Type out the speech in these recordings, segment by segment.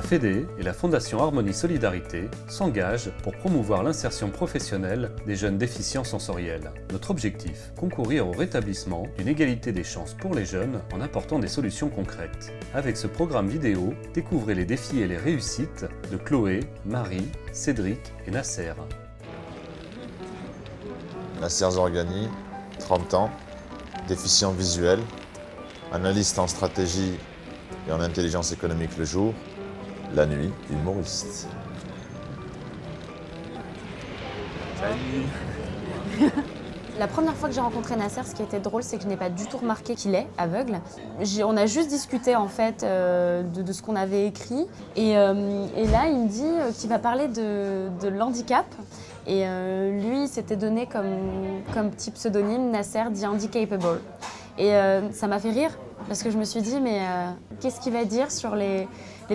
Fédé et la Fondation Harmonie Solidarité s'engagent pour promouvoir l'insertion professionnelle des jeunes déficients sensoriels. Notre objectif, concourir au rétablissement d'une égalité des chances pour les jeunes en apportant des solutions concrètes. Avec ce programme vidéo, découvrez les défis et les réussites de Chloé, Marie, Cédric et Nasser. Nasser Zorgani, 30 ans, déficient visuel, analyste en stratégie et en intelligence économique le jour, la nuit, humoriste. Salut. La première fois que j'ai rencontré Nasser, ce qui était drôle, c'est que je n'ai pas du tout remarqué qu'il est aveugle. On a juste discuté en fait de ce qu'on avait écrit. Et là, il me dit qu'il va parler de l'handicap. Et lui, il s'était donné comme petit pseudonyme Nasser the Handicapable. Et ça m'a fait rire parce que je me suis dit, mais qu'est-ce qu'il va dire sur les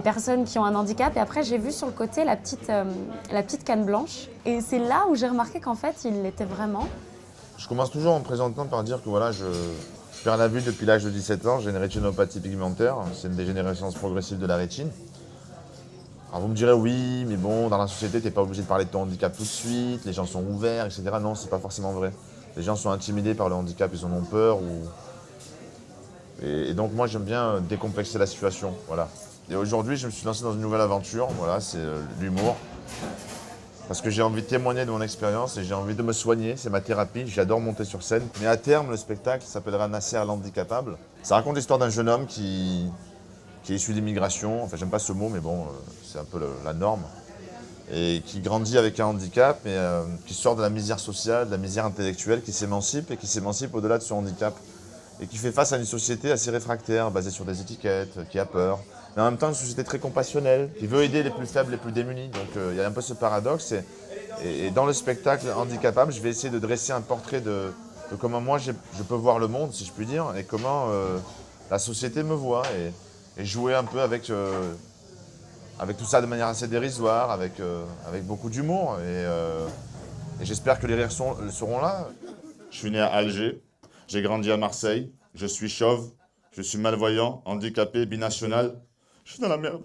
personnes qui ont un handicap? Et après, j'ai vu sur le côté la petite canne blanche. Et c'est là où j'ai remarqué qu'en fait, il l'était vraiment. Je commence toujours en me présentant par dire que voilà, je perds la vue depuis l'âge de 17 ans, j'ai une rétinopathie pigmentaire, c'est une dégénérescence progressive de la rétine. Alors vous me direz oui, mais bon, dans la société, t'es pas obligé de parler de ton handicap tout de suite, les gens sont ouverts, etc. Non, c'est pas forcément vrai. Les gens sont intimidés par le handicap, ils en ont peur. Et donc moi, j'aime bien décomplexer la situation, voilà. Et aujourd'hui, je me suis lancé dans une nouvelle aventure, voilà, c'est l'humour. Parce que j'ai envie de témoigner de mon expérience et j'ai envie de me soigner, c'est ma thérapie, j'adore monter sur scène. Mais à terme, le spectacle s'appellera Nasser l'handicapable. Ça raconte l'histoire d'un jeune homme qui est issu d'immigration, enfin j'aime pas ce mot mais bon, c'est un peu la norme. Et qui grandit avec un handicap et qui sort de la misère sociale, de la misère intellectuelle, qui s'émancipe et qui s'émancipe au-delà de son handicap. Et qui fait face à une société assez réfractaire, basée sur des étiquettes, qui a peur. Mais en même temps, une société très compassionnelle, qui veut aider les plus faibles, les plus démunis. Donc il y a un peu ce paradoxe. Et dans le spectacle Handicapable, je vais essayer de dresser un portrait de comment moi je peux voir le monde, si je puis dire, et comment la société me voit. Et jouer un peu avec tout ça de manière assez dérisoire, avec beaucoup d'humour. Et j'espère que les rires seront là. Je suis né à Alger, j'ai grandi à Marseille, je suis chauve, je suis malvoyant, handicapé, binational. Je suis dans la merde.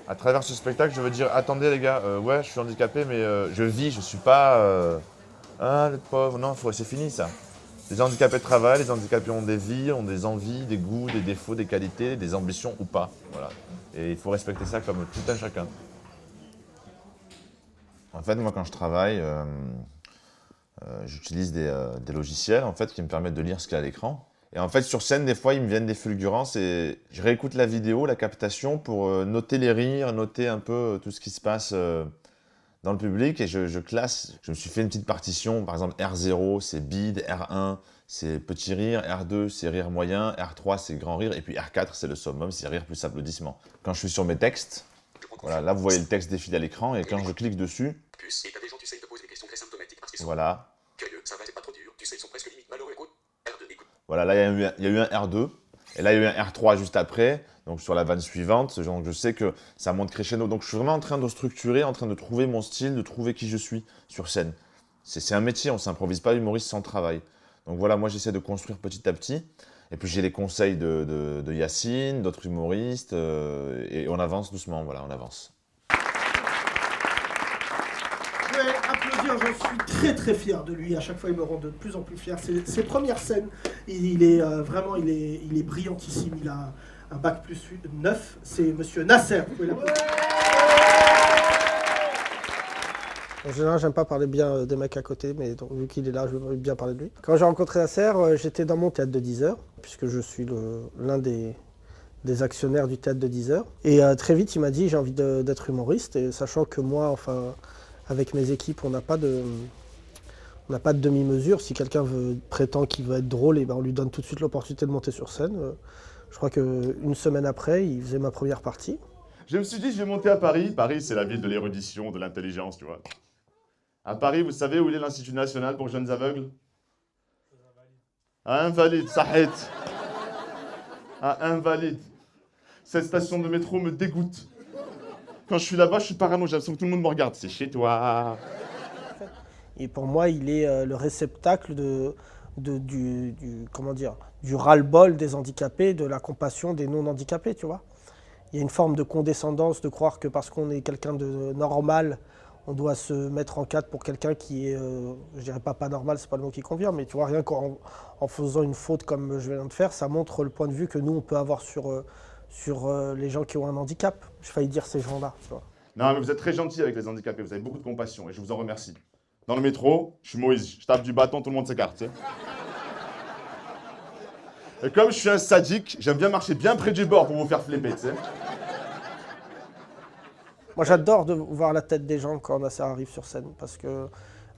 À travers ce spectacle, je veux dire, attendez les gars, ouais, je suis handicapé, mais je vis, je suis pas... ah, le pauvre, non, c'est fini ça. Les handicapés travaillent, les handicapés ont des vies, ont des envies, des goûts, des défauts, des qualités, des ambitions ou pas. Voilà. Et il faut respecter ça comme tout un chacun. En fait, moi, quand je travaille, j'utilise des logiciels en fait, qui me permettent de lire ce qu'il y a à l'écran. Et en fait, sur scène, des fois, il me viennent des fulgurances et je réécoute la vidéo, la captation, pour noter les rires, noter un peu tout ce qui se passe dans le public. Et je classe, je me suis fait une petite partition, par exemple R0, c'est bide, R1, c'est petit rire, R2, c'est rire moyen, R3, c'est grand rire, et puis R4, c'est le summum, c'est rire plus applaudissement. Quand je suis sur mes textes, voilà, là, vous voyez le texte défiler à l'écran, et quand je clique dessus, voilà. Voilà, là, il y a eu un R2, et là, il y a eu un R3 juste après, donc sur la vanne suivante, donc je sais que ça monte crescendo. Donc, je suis vraiment en train de structurer, en train de trouver mon style, de trouver qui je suis sur scène. C'est un métier, on ne s'improvise pas humoriste sans travail. Donc voilà, moi, j'essaie de construire petit à petit. Et puis, j'ai les conseils de Yacine, d'autres humoristes, et on avance doucement, voilà, on avance. Je vais applaudir, je suis très très fier de lui, à chaque fois il me rend de plus en plus fier. Ses premières scènes, il est vraiment il est brillantissime, il a un bac plus 9, c'est monsieur Nasser, vous pouvez l'applaudir. En général, j'aime pas parler bien des mecs à côté, mais donc, vu qu'il est là, je veux bien parler de lui. Quand j'ai rencontré Nasser, j'étais dans mon théâtre de 10 heures, puisque je suis l'un des actionnaires du théâtre de 10 heures. Et très vite, il m'a dit j'ai envie d'être humoriste, et sachant que moi, enfin, avec mes équipes, on n'a pas de demi-mesure. Si quelqu'un prétend qu'il veut être drôle, et ben on lui donne tout de suite l'opportunité de monter sur scène. Je crois qu'une semaine après, il faisait ma première partie. Je me suis dit, je vais monter à Paris. Paris, c'est la ville de l'érudition, de l'intelligence, tu vois. À Paris, vous savez où il est l'Institut national pour jeunes aveugles? À Invalides, Sahet. À Invalides. Cette station de métro me dégoûte. Quand je suis là-bas, je suis parano, j'ai l'impression que tout le monde me regarde. C'est chez toi. Et pour moi, il est le réceptacle du ras-le-bol des handicapés, de la compassion des non-handicapés, tu vois. il y a une forme de condescendance de croire que parce qu'on est quelqu'un de normal, on doit se mettre en cadre pour quelqu'un qui est, je dirais pas normal, c'est pas le mot qui convient, mais tu vois, rien qu'en faisant une faute comme je viens de faire, ça montre le point de vue que nous, on peut avoir sur les gens qui ont un handicap. J'ai failli dire ces gens-là, tu vois. Non, mais vous êtes très gentil avec les handicapés, vous avez beaucoup de compassion et je vous en remercie. Dans le métro, je suis Moïse, je tape du bâton, tout le monde s'écarte. Tu sais. Et comme je suis un sadique, j'aime bien marcher bien près du bord pour vous faire flipper, tu sais. Moi, j'adore de voir la tête des gens quand Nasser arrive sur scène, parce que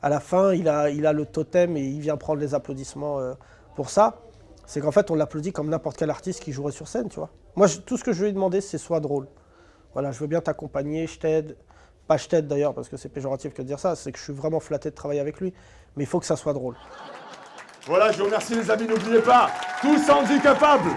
à la fin, il a le totem et il vient prendre les applaudissements pour ça. C'est qu'en fait, on l'applaudit comme n'importe quel artiste qui jouerait sur scène, tu vois. Moi, tout ce que je lui ai demandé, c'est sois drôle. Voilà, je veux bien t'accompagner, je t'aide. Pas je t'aide d'ailleurs, parce que c'est péjoratif que de dire ça, c'est que je suis vraiment flatté de travailler avec lui. Mais il faut que ça soit drôle. Voilà, je vous remercie les amis, n'oubliez pas, tous handicapables.